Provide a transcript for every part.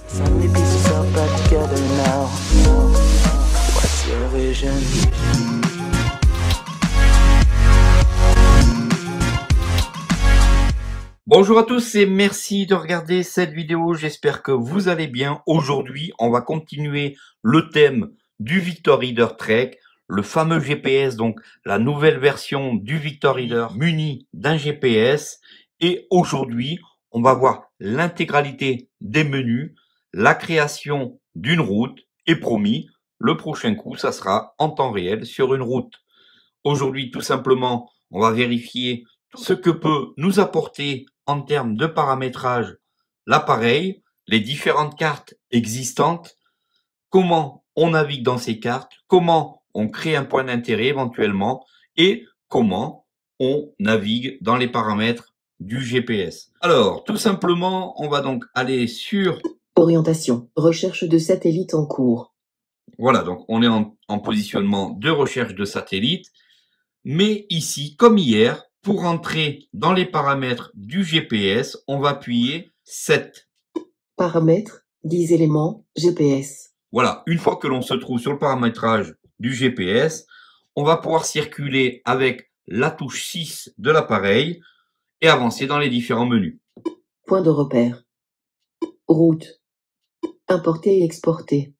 Suddenly piece yourself back together now. What's your vision? Bonjour à tous et merci de regarder cette vidéo, j'espère que vous allez bien. Aujourd'hui, on va continuer le thème du Victor Reader Trek, le fameux GPS, donc la nouvelle version du Victor Reader muni d'un GPS. Et aujourd'hui, on va voir l'intégralité des menus, la création d'une route et promis, le prochain coup, ça sera en temps réel sur une route. Aujourd'hui, tout simplement, on va vérifier ce que peut nous apporter en termes de paramétrage l'appareil, les différentes cartes existantes, comment on navigue dans ces cartes, comment on crée un point d'intérêt éventuellement et comment on navigue dans les paramètres du GPS. Alors, tout simplement, on va donc aller sur Orientation, recherche de satellite en cours. Voilà, donc on est en positionnement de recherche de satellite. Mais ici, comme hier, pour entrer dans les paramètres du GPS, on va appuyer 7. Paramètres, 10 éléments, GPS. Voilà, une fois que l'on se trouve sur le paramétrage du GPS, on va pouvoir circuler avec la touche 6 de l'appareil et avancer dans les différents menus. Point de repère. Route. Importer et exporter.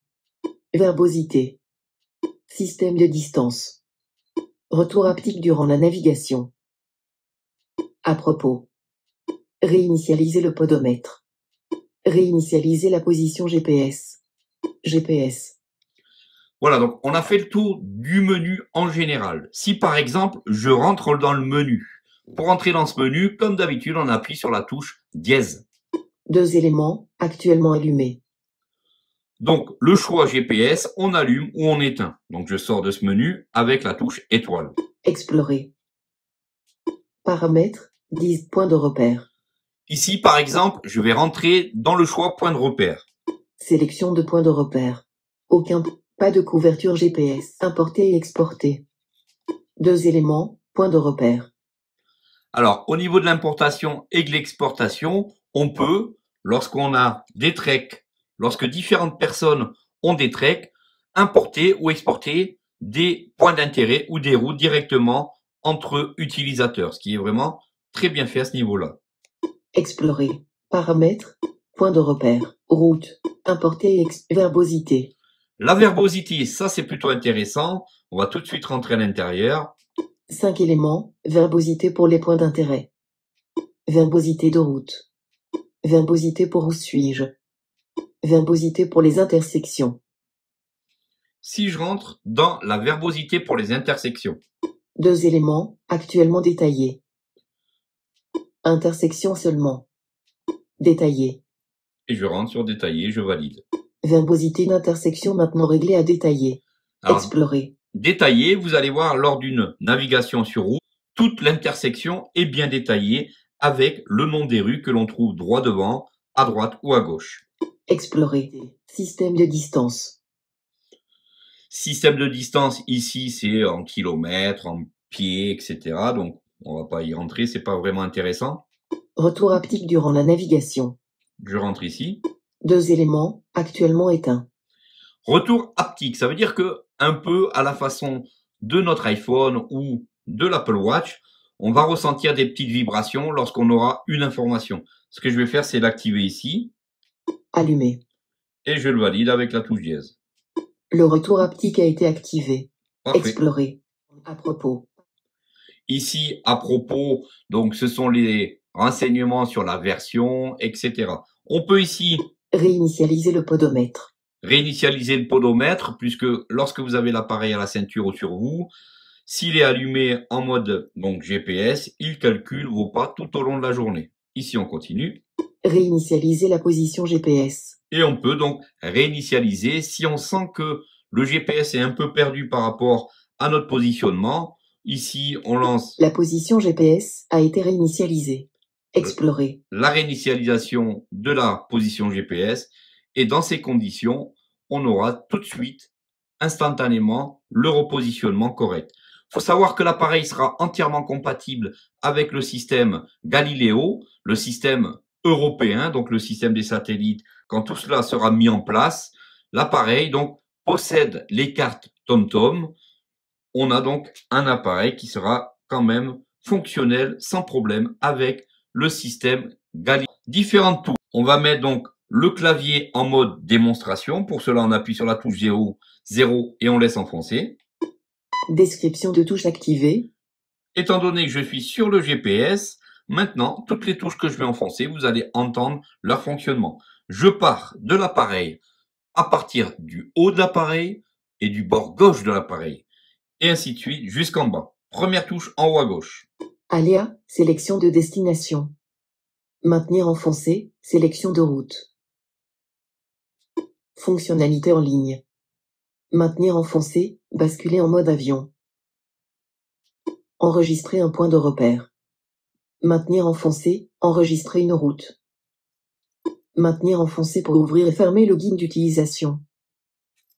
Verbosité. Système de distance. Retour haptique durant la navigation. À propos. Réinitialiser le podomètre. Réinitialiser la position GPS. GPS. Voilà, donc on a fait le tour du menu en général. Si par exemple, je rentre dans le menu, pour entrer dans ce menu, comme d'habitude, on appuie sur la touche dièse. 2 éléments, actuellement allumés. Donc, le choix GPS, on allume ou on éteint. Donc, je sors de ce menu avec la touche étoile. Explorer. Paramètres, 10 points de repère. Ici, par exemple, je vais rentrer dans le choix point de repère. Sélection de points de repère. Pas de couverture GPS. Importer et exporter. 2 éléments, point de repère. Alors, au niveau de l'importation et de l'exportation, on peut, lorsqu'on a des treks, lorsque différentes personnes ont des treks, importer ou exporter des points d'intérêt ou des routes directement entre utilisateurs, ce qui est vraiment très bien fait à ce niveau-là. Explorer. Paramètres, point de repère. Route. Importer et verbosité. La verbosité, ça c'est plutôt intéressant. On va tout de suite rentrer à l'intérieur. 5 éléments, verbosité pour les points d'intérêt. Verbosité de route. Verbosité pour où suis-je. Verbosité pour les intersections. Si je rentre dans la verbosité pour les intersections. 2 éléments, actuellement détaillés. Intersection seulement. Détaillé. Et je rentre sur détaillé, je valide. Verbosité d'intersection maintenant réglée à détailler. Alors, explorer. Détaillé, vous allez voir lors d'une navigation sur route, toute l'intersection est bien détaillée avec le nom des rues que l'on trouve droit devant, à droite ou à gauche. Explorer. Système de distance. Système de distance, ici, c'est en kilomètres, en pieds, etc. Donc, on va pas y rentrer, c'est pas vraiment intéressant. Retour haptique durant la navigation. Je rentre ici. 2 éléments, actuellement éteints. Retour haptique, ça veut dire que, un peu à la façon de notre iPhone ou de l'Apple Watch, on va ressentir des petites vibrations lorsqu'on aura une information. Ce que je vais faire, c'est l'activer ici. Allumé. Et je le valide avec la touche dièse. Le retour haptique a été activé. Parfait. Explorer. À propos. Ici, à propos, donc ce sont les renseignements sur la version, etc. On peut ici réinitialiser le podomètre. Réinitialiser le podomètre, puisque lorsque vous avez l'appareil à la ceinture ou sur vous, s'il est allumé en mode donc GPS, il calcule vos pas tout au long de la journée. Ici, on continue. Réinitialiser la position GPS. Et on peut donc réinitialiser si on sent que le GPS est un peu perdu par rapport à notre positionnement. Ici, on lance... La position GPS a été réinitialisée. Explorer. La réinitialisation de la position GPS. Et dans ces conditions, on aura tout de suite, instantanément, le repositionnement correct. Il faut savoir que l'appareil sera entièrement compatible avec le système Galileo, le système européen, donc le système des satellites, quand tout cela sera mis en place, l'appareil donc possède les cartes TomTom. On a donc un appareil qui sera quand même fonctionnel sans problème avec le système Galileo. Différentes touches. On va mettre donc le clavier en mode démonstration. Pour cela, on appuie sur la touche 0 et on laisse enfoncer. Description de touche activée. Étant donné que je suis sur le GPS, maintenant, toutes les touches que je vais enfoncer, vous allez entendre leur fonctionnement. Je pars de l'appareil à partir du haut de l'appareil et du bord gauche de l'appareil. Et ainsi de suite jusqu'en bas. Première touche en haut à gauche. Aléa, sélection de destination. Maintenir enfoncé, sélection de route. Fonctionnalité en ligne. Maintenir enfoncé, basculer en mode avion. Enregistrer un point de repère. Maintenir enfoncé, enregistrer une route. Maintenir enfoncé pour ouvrir et fermer le guide d'utilisation.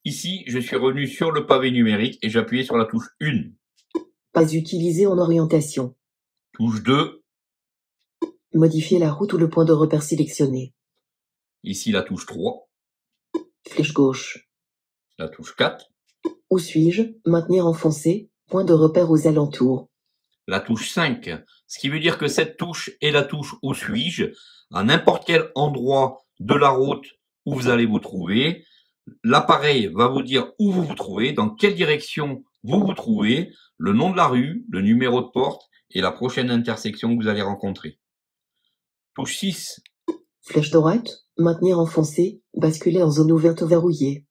Ici, je suis revenu sur le pavé numérique et j'ai appuyé sur la touche 1. Pas utilisé en orientation. Touche 2. Modifier la route ou le point de repère sélectionné. Ici, la touche 3. Flèche gauche. La touche 4. Où suis-je? Maintenir enfoncé, point de repère aux alentours. La touche 5. Ce qui veut dire que cette touche est la touche où suis-je, à n'importe quel endroit de la route où vous allez vous trouver. L'appareil va vous dire où vous vous trouvez, dans quelle direction vous vous trouvez, le nom de la rue, le numéro de porte et la prochaine intersection que vous allez rencontrer. Touche 6. Flèche droite, maintenir enfoncé, basculer en zone ouverte verrouillée.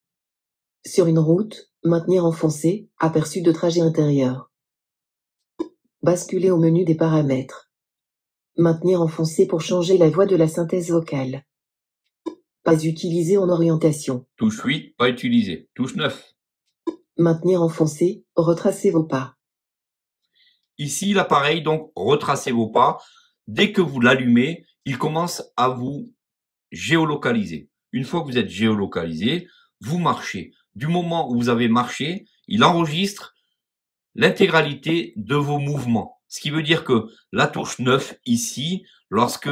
Sur une route, maintenir enfoncé, aperçu de trajet intérieur. Basculer au menu des paramètres. Maintenir enfoncé pour changer la voix de la synthèse vocale. Pas utilisé en orientation. Touche 8, pas utilisé. Touche 9. Maintenir enfoncé, retracer vos pas. Ici, l'appareil, donc, retracez vos pas. Dès que vous l'allumez, il commence à vous géolocaliser. Une fois que vous êtes géolocalisé, vous marchez. Du moment où vous avez marché, il enregistre l'intégralité de vos mouvements. Ce qui veut dire que la touche 9 ici, lorsque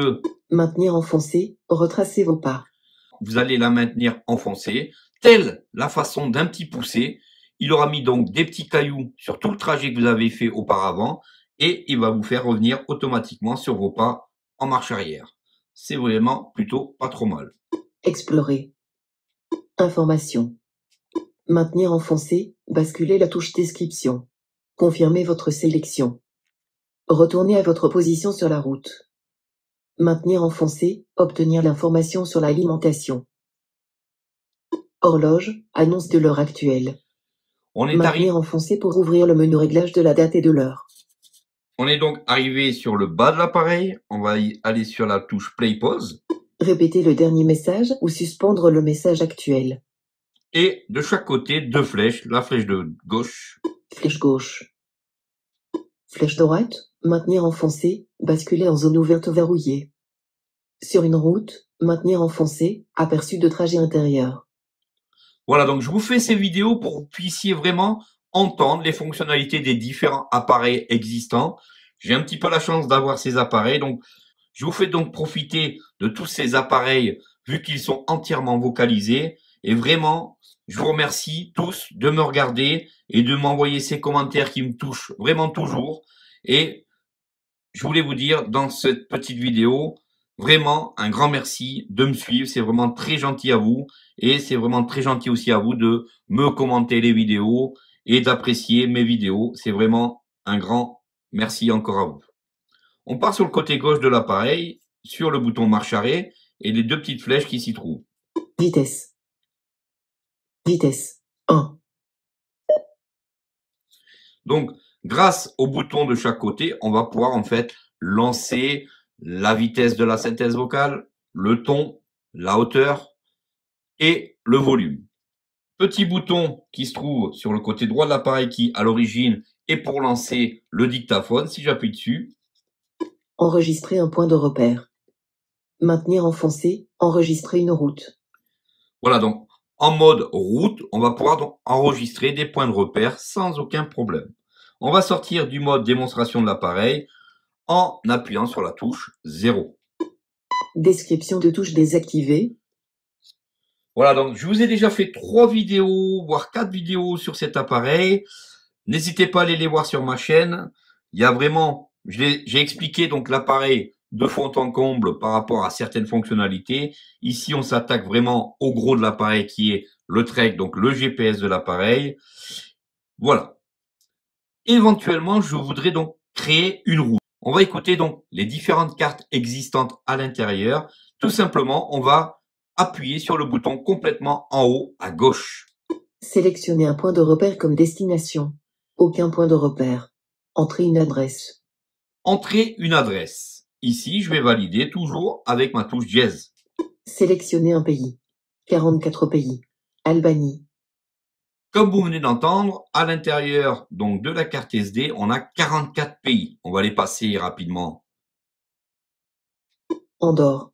Maintenir enfoncé, retracer vos pas. vous allez la maintenir enfoncée, telle la façon d'un petit poussé, il aura mis donc des petits cailloux sur tout le trajet que vous avez fait auparavant et il va vous faire revenir automatiquement sur vos pas en marche arrière. C'est vraiment plutôt pas trop mal. Explorer. Information. Maintenir enfoncé, basculer la touche description. Confirmer votre sélection. Retournez à votre position sur la route. Maintenir enfoncé, obtenir l'information sur l'alimentation. Horloge, annonce de l'heure actuelle. On est, Maintenir enfoncé pour ouvrir le menu réglage de la date et de l'heure. on est donc arrivé sur le bas de l'appareil. On va y aller sur la touche Play Pause. Répéter le dernier message ou suspendre le message actuel. Et de chaque côté, deux flèches. La flèche de gauche. Flèche gauche. Flèche droite, maintenir enfoncé, basculer en zone ouverte verrouillée. Sur une route, maintenir enfoncé, aperçu de trajet intérieur. Voilà, donc je vous fais ces vidéos pour que vous puissiez vraiment entendre les fonctionnalités des différents appareils existants. J'ai un petit peu la chance d'avoir ces appareils, donc je vous fais donc profiter de tous ces appareils vu qu'ils sont entièrement vocalisés. Et vraiment, je vous remercie tous de me regarder et de m'envoyer ces commentaires qui me touchent vraiment toujours. Et je voulais vous dire dans cette petite vidéo, vraiment un grand merci de me suivre. C'est vraiment très gentil à vous. Et c'est vraiment très gentil aussi à vous de me commenter les vidéos et d'apprécier mes vidéos. C'est vraiment un grand merci encore à vous. On part sur le côté gauche de l'appareil, sur le bouton marche arrêt et les deux petites flèches qui s'y trouvent. Vitesse. Vitesse. 1. Donc, grâce au bouton de chaque côté, on va pouvoir en fait lancer la vitesse de la synthèse vocale, le ton, la hauteur et le volume. Petit bouton qui se trouve sur le côté droit de l'appareil qui, à l'origine, est pour lancer le dictaphone. Si j'appuie dessus, Enregistrer un point de repère. Maintenir enfoncé, enregistrer une route. voilà donc en mode route, on va pouvoir donc enregistrer des points de repère sans aucun problème. On va sortir du mode démonstration de l'appareil en appuyant sur la touche 0. Description de touche désactivée. Voilà, donc je vous ai déjà fait 3 vidéos, voire 4 vidéos sur cet appareil. N'hésitez pas à aller les voir sur ma chaîne. Il y a vraiment, j'ai expliqué donc l'appareil de fond en comble par rapport à certaines fonctionnalités. Ici, on s'attaque vraiment au gros de l'appareil qui est le Trek, donc le GPS de l'appareil. Voilà. Éventuellement, je voudrais donc créer une route. On va écouter donc les différentes cartes existantes à l'intérieur. Tout simplement, on va appuyer sur le bouton complètement en haut à gauche. Sélectionnez un point de repère comme destination. Aucun point de repère. Entrez une adresse. Entrez une adresse. Ici, je vais valider toujours avec ma touche dièse. Sélectionnez un pays. 44 pays. Albanie. Comme vous venez d'entendre, à l'intérieur donc de la carte SD, on a 44 pays. On va les passer rapidement. Andorre.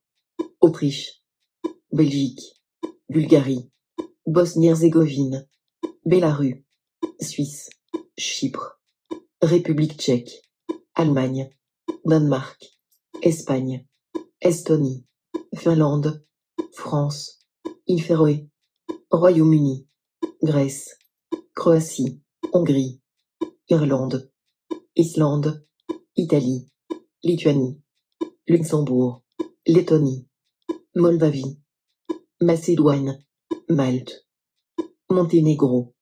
Autriche. Belgique. Bulgarie. Bosnie-Herzégovine. Bélarus. Suisse. Chypre. République tchèque. Allemagne. Danemark. Espagne. Estonie. Finlande. France. Îles Féroé. Royaume-Uni. Grèce. Croatie. Hongrie. Irlande. Islande. Italie. Lituanie. Luxembourg. Lettonie. Moldavie. Macédoine. Malte. Monténégro.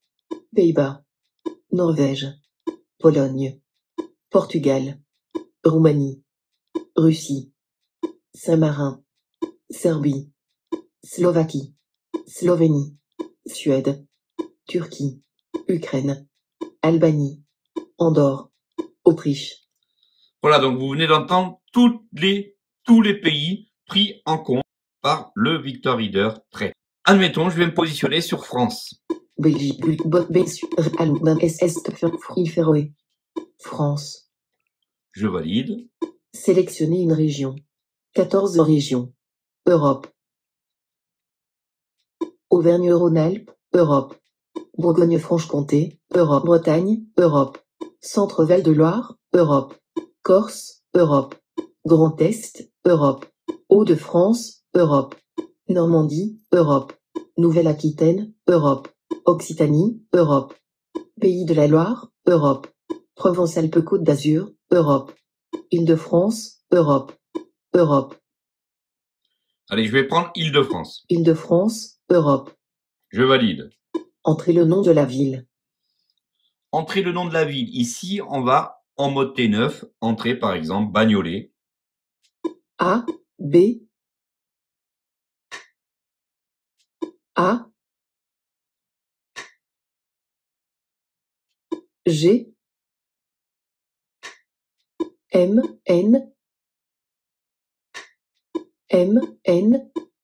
Pays-Bas. Norvège. Pologne. Portugal. Roumanie. Russie. Saint-Marin. Serbie. Slovaquie. Slovénie. Suède. Turquie. Ukraine. Albanie. Andorre. Autriche. Voilà, donc vous venez d'entendre tous les pays pris en compte par le Victor Reader Trek. Admettons, je vais me positionner sur France. Belgique. Allemagne. Îles Féroé. France. Je valide. Sélectionnez une région. 14 régions. Europe. Auvergne-Rhône-Alpes, Europe. Bourgogne-Franche-Comté, Europe. Bretagne, Europe. Centre-Val de Loire, Europe. Corse, Europe. Grand Est, Europe. Hauts-de-France, Europe. Normandie, Europe. Nouvelle-Aquitaine, Europe. Occitanie, Europe. Pays de la Loire, Europe. Provence-Alpes-Côte d'Azur, Europe. Île-de-France, Europe. Europe. Allez, je vais prendre Île-de-France. Île-de-France, Europe. Je valide. Entrez le nom de la ville. Entrez le nom de la ville. Ici, on va en mode T9. Entrer, par exemple, Bagnolet. A, B, A, G, M, N,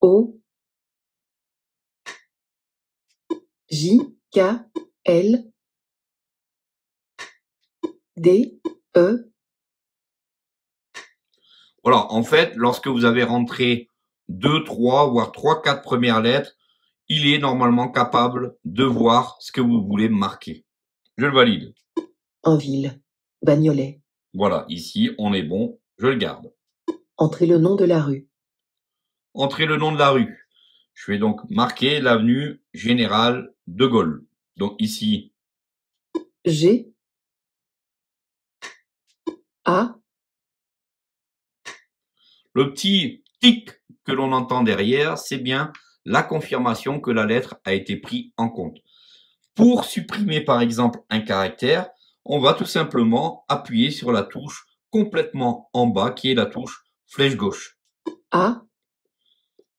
O, J, K, L, D, E. Voilà, en fait, lorsque vous avez rentré 2, 3, voire 3, 4 premières lettres, il est normalement capable de voir ce que vous voulez marquer. Je le valide. En ville. Bagnolet. Voilà, ici, on est bon. Je le garde. Entrez le nom de la rue. Entrez le nom de la rue. Je vais donc marquer l'avenue Général de Gaulle. Donc ici, G, A, le petit tic que l'on entend derrière, c'est bien la confirmation que la lettre a été prise en compte. Pour supprimer par exemple un caractère, on va tout simplement appuyer sur la touche complètement en bas qui est la touche flèche gauche. A,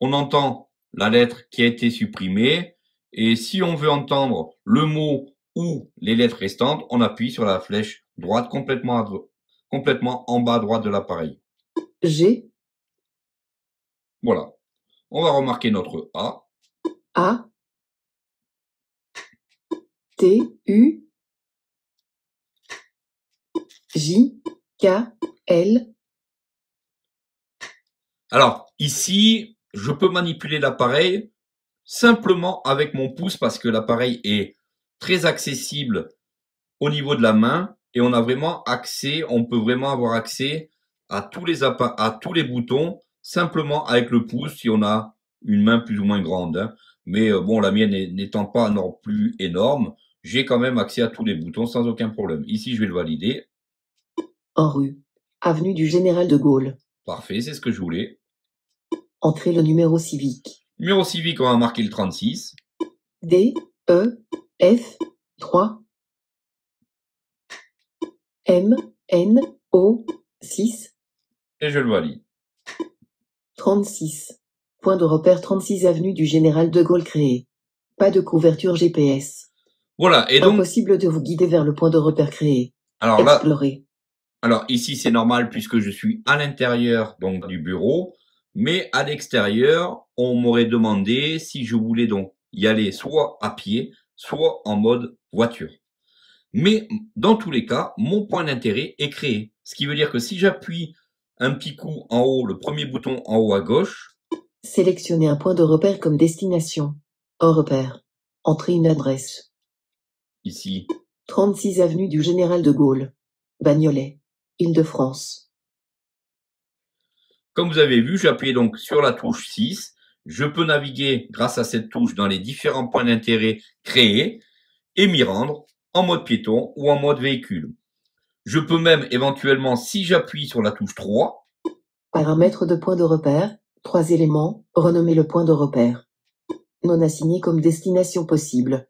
On entend la lettre qui a été supprimée et si on veut entendre le mot ou les lettres restantes, on appuie sur la flèche droite complètement en bas à droite de l'appareil. G, Voilà. On va remarquer notre A. A, T, U, J, K, L. Alors, ici, je peux manipuler l'appareil simplement avec mon pouce parce que l'appareil est très accessible au niveau de la main et on a vraiment accès, on peut vraiment avoir accès à tous les boutons simplement avec le pouce si on a une main plus ou moins grande. Hein. Mais bon, la mienne n'étant pas non plus énorme, j'ai quand même accès à tous les boutons sans aucun problème. Ici, je vais le valider. En rue. Avenue du Général de Gaulle. Parfait, c'est ce que je voulais. Entrez le numéro civique. Numéro civique, on va marquer le 36. D, E, F, 3. M, N, O, 6. Et je le valide. 36. Point de repère 36 avenue du Général de Gaulle créé. Pas de couverture GPS. Voilà, et donc... Impossible de vous guider vers le point de repère créé. Alors là, Explorer. alors ici c'est normal puisque je suis à l'intérieur donc du bureau, mais à l'extérieur, on m'aurait demandé si je voulais donc y aller soit à pied, soit en mode voiture. Mais dans tous les cas, mon point d'intérêt est créé. Ce qui veut dire que si j'appuie un petit coup en haut, le premier bouton en haut à gauche, Sélectionnez un point de repère comme destination. Un repère. Entrez une adresse. ici, 36 avenue du Général de Gaulle. Bagnolet. Île-de-France. comme vous avez vu, j'appuie donc sur la touche 6. Je peux naviguer grâce à cette touche dans les différents points d'intérêt créés et m'y rendre en mode piéton ou en mode véhicule. Je peux même éventuellement, si j'appuie sur la touche 3, Paramètres de point de repère. 3 éléments. Renommer le point de repère. Non assigné comme destination possible.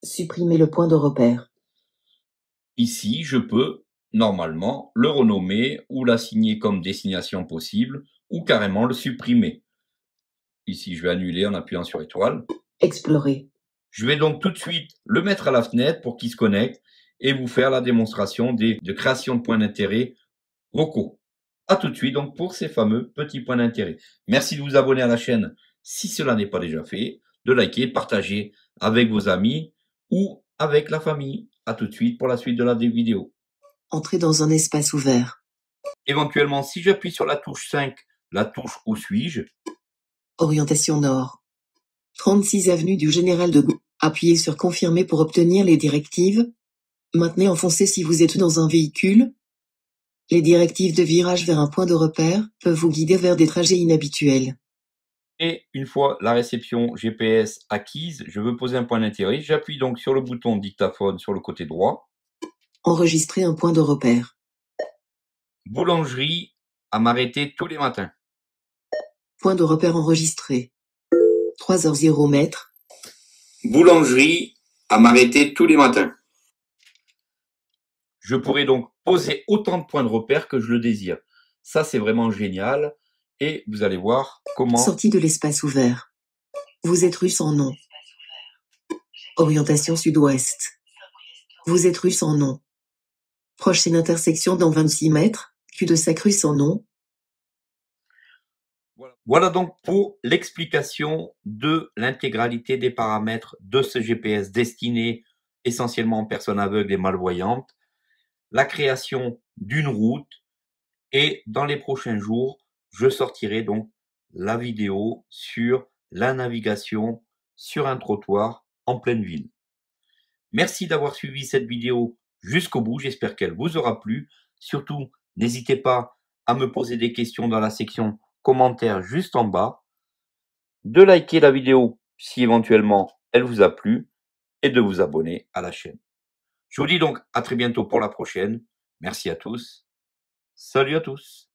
Supprimer le point de repère. ici, je peux normalement le renommer ou l'assigner comme destination possible ou carrément le supprimer. Ici, je vais annuler en appuyant sur étoile. Explorer. Je vais donc tout de suite le mettre à la fenêtre pour qu'il se connecte et vous faire la démonstration de création de points d'intérêt vocaux. À tout de suite donc pour ces fameux petits points d'intérêt. Merci de vous abonner à la chaîne si cela n'est pas déjà fait, de liker, partager avec vos amis ou avec la famille. À tout de suite pour la suite de la vidéo. Entrer dans un espace ouvert. Éventuellement, si j'appuie sur la touche 5, la touche où suis-je, Orientation nord. 36 avenue du Général de Gaulle. Appuyez sur confirmer pour obtenir les directives. Maintenez enfoncé si vous êtes dans un véhicule. Les directives de virage vers un point de repère peuvent vous guider vers des trajets inhabituels. et une fois la réception GPS acquise, je veux poser un point d'intérêt. J'appuie donc sur le bouton dictaphone sur le côté droit. Enregistrer un point de repère. Boulangerie à m'arrêter tous les matins. Point de repère enregistré. 3h0 mètres. Boulangerie à m'arrêter tous les matins. Je pourrais donc poser autant de points de repère que je le désire. Ça, c'est vraiment génial. Et vous allez voir comment... Sortie de l'espace ouvert. Vous êtes rue sans nom. Orientation sud-ouest. Vous êtes rue sans nom. Prochaine intersection dans 26 mètres. Cul-de-sac rue sans nom. Voilà donc pour l'explication de l'intégralité des paramètres de ce GPS destiné essentiellement aux personnes aveugles et malvoyantes, la création d'une route et dans les prochains jours, je sortirai donc la vidéo sur la navigation sur un trottoir en pleine ville. Merci d'avoir suivi cette vidéo jusqu'au bout, j'espère qu'elle vous aura plu. Surtout, n'hésitez pas à me poser des questions dans la section commentaires juste en bas, de liker la vidéo si éventuellement elle vous a plu et de vous abonner à la chaîne. Je vous dis donc à très bientôt pour la prochaine. Merci à tous. Salut à tous.